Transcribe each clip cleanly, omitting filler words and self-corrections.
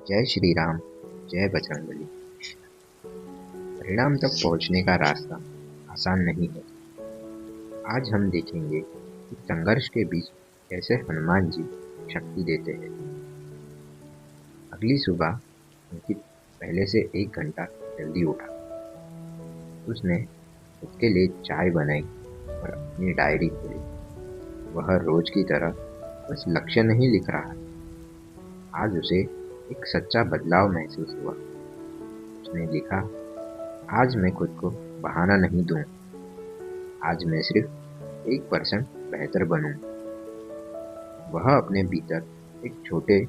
जय श्री राम, जय बजरंगबली। परिणाम तक पहुंचने का रास्ता आसान नहीं होता। आज हम देखेंगे कि संघर्ष के बीच कैसे हनुमान जी शक्ति देते हैं। अगली सुबह अंकित पहले से 1 घंटा जल्दी उठा। उसने खुद के लिए चाय बनाई और अपनी डायरी खोली। वह रोज की तरह बस लक्ष्य नहीं लिख रहा। आज उसे एक सच्चा बदलाव महसूस हुआ। उसने लिखा, आज मैं खुद को बहाना नहीं दूं। आज मैं सिर्फ 1% बेहतर बनूं। वह अपने भीतर एक छोटे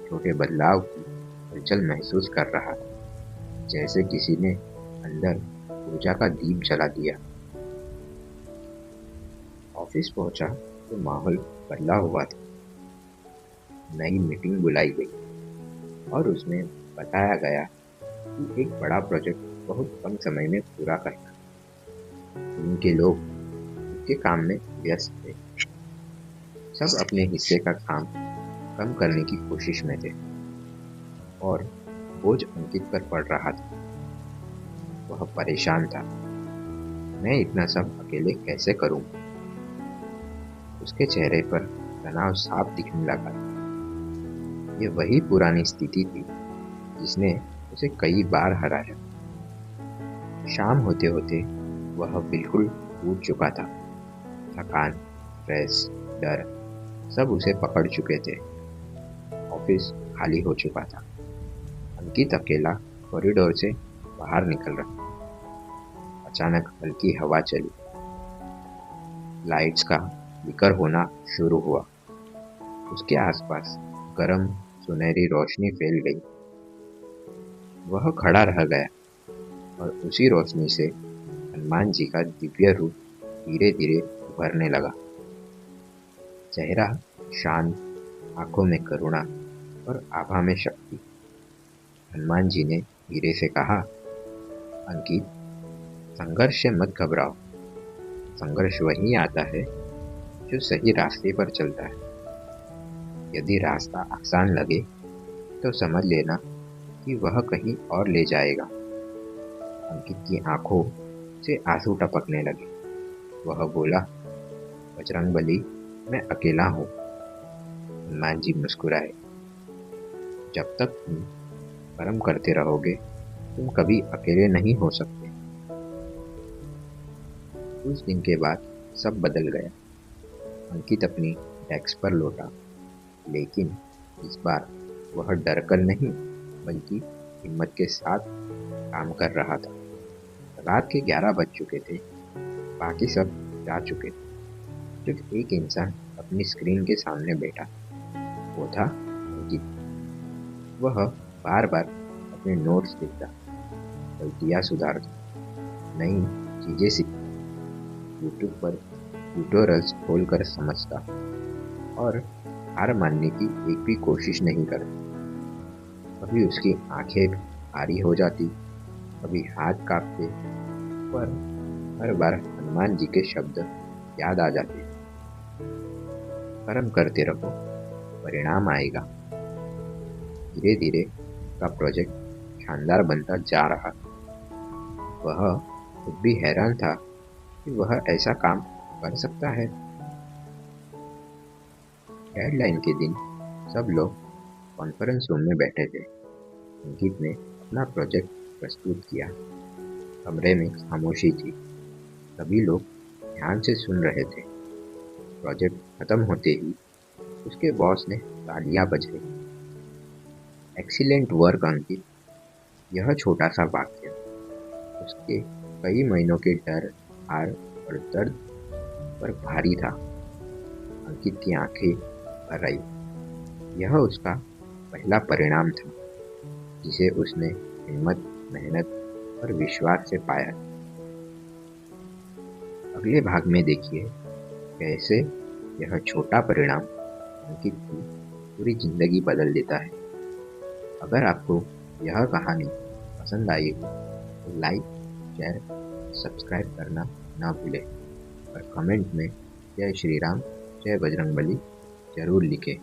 छोटे बदलाव की हलचल महसूस कर रहा था, जैसे किसी ने अंदर ऊर्जा का दीप जला दिया। ऑफिस पहुंचा तो माहौल बदला हुआ था। नई मीटिंग बुलाई गई और उसमें बताया गया कि एक बड़ा प्रोजेक्ट बहुत कम समय में पूरा करना। टीम के लोग उसके काम में व्यस्त थे। सब अपने हिस्से का काम कम करने की कोशिश में थे और बोझ अंकित पर पड़ रहा था। वह परेशान था। मैं इतना सब अकेले कैसे करूं? उसके चेहरे पर तनाव साफ दिखने लगा। ये वही पुरानी स्थिति थी जिसने उसे कई बार हराया। शाम होते होते वह बिल्कुल टूट चुका था। थकान, स्ट्रेस, डर सब उसे पकड़ चुके थे। ऑफिस खाली हो चुका था। अंकित अकेला कॉरिडोर से बाहर निकल रहा। अचानक हल्की हवा चली। लाइट्स का फ्लिकर होना शुरू हुआ। उसके आसपास गरम सुनहरी रोशनी फैल गई। वह खड़ा रह गया और उसी रोशनी से हनुमान जी का दिव्य रूप धीरे धीरे उभरने लगा। चेहरा शांत, आंखों में करुणा और आभा में शक्ति। हनुमान जी ने धीरे से कहा, अंकित, संघर्ष से मत घबराओ। संघर्ष वहीं आता है जो सही रास्ते पर चलता है। यदि रास्ता आसान लगे तो समझ लेना कि वह कहीं और ले जाएगा। अंकित की आंखों से आंसू टपकने लगे। वह बोला, बजरंगबली, मैं अकेला हूँ। हनुमान जी मुस्कुराए। जब तक तुम कर्म करते रहोगे तुम कभी अकेले नहीं हो सकते। उस दिन के बाद सब बदल गया। अंकित अपनी डेस्क पर लौटा, लेकिन इस बार वह डरकर नहीं बल्कि हिम्मत के साथ काम कर रहा था। रात के 11 बज चुके थे। बाकी सब जा चुके थे। सिर्फ एक इंसान अपनी स्क्रीन के सामने बैठा। वो था अंकित। वह बार बार अपने नोट्स लिखता, गलतियाँ सुधारता, नई चीजें सीखता, यूट्यूब पर ट्यूटोरियल्स खोलकर समझता और हार मानने की एक भी कोशिश नहीं करता। कभी उसकी आंखें भारी हो जाती, कभी हाथ कांपते, पर हर बार हनुमान जी के शब्द याद आ जाते, कर्म करते रहो, परिणाम आएगा। धीरे धीरे उसका प्रोजेक्ट शानदार बनता जा रहा था। वह खुद भी हैरान था कि वह ऐसा काम कर सकता है। डेडलाइन के दिन सब लोग कॉन्फ्रेंस रूम में बैठे थे। अंकित ने अपना प्रोजेक्ट प्रस्तुत किया। कमरे में खामोशी थी। सभी लोग ध्यान से सुन रहे थे। प्रोजेक्ट खत्म होते ही उसके बॉस ने तालियां बजाई। एक्सीलेंट वर्क अंकित। यह छोटा सा वाक्य उसके कई महीनों के डर, हार और दर्द पर भारी था। अंकित की आंखें भर आई। यह उसका पहला परिणाम था जिसे उसने हिम्मत, मेहनत और विश्वास से पाया। अगले भाग में देखिए कैसे यह छोटा परिणाम अंकित की पूरी जिंदगी बदल देता है। अगर आपको यह कहानी पसंद आई हो तो लाइक, शेयर, सब्सक्राइब करना ना भूलें और कमेंट में जय श्री राम, जय बजरंगबली जरूर लिखें।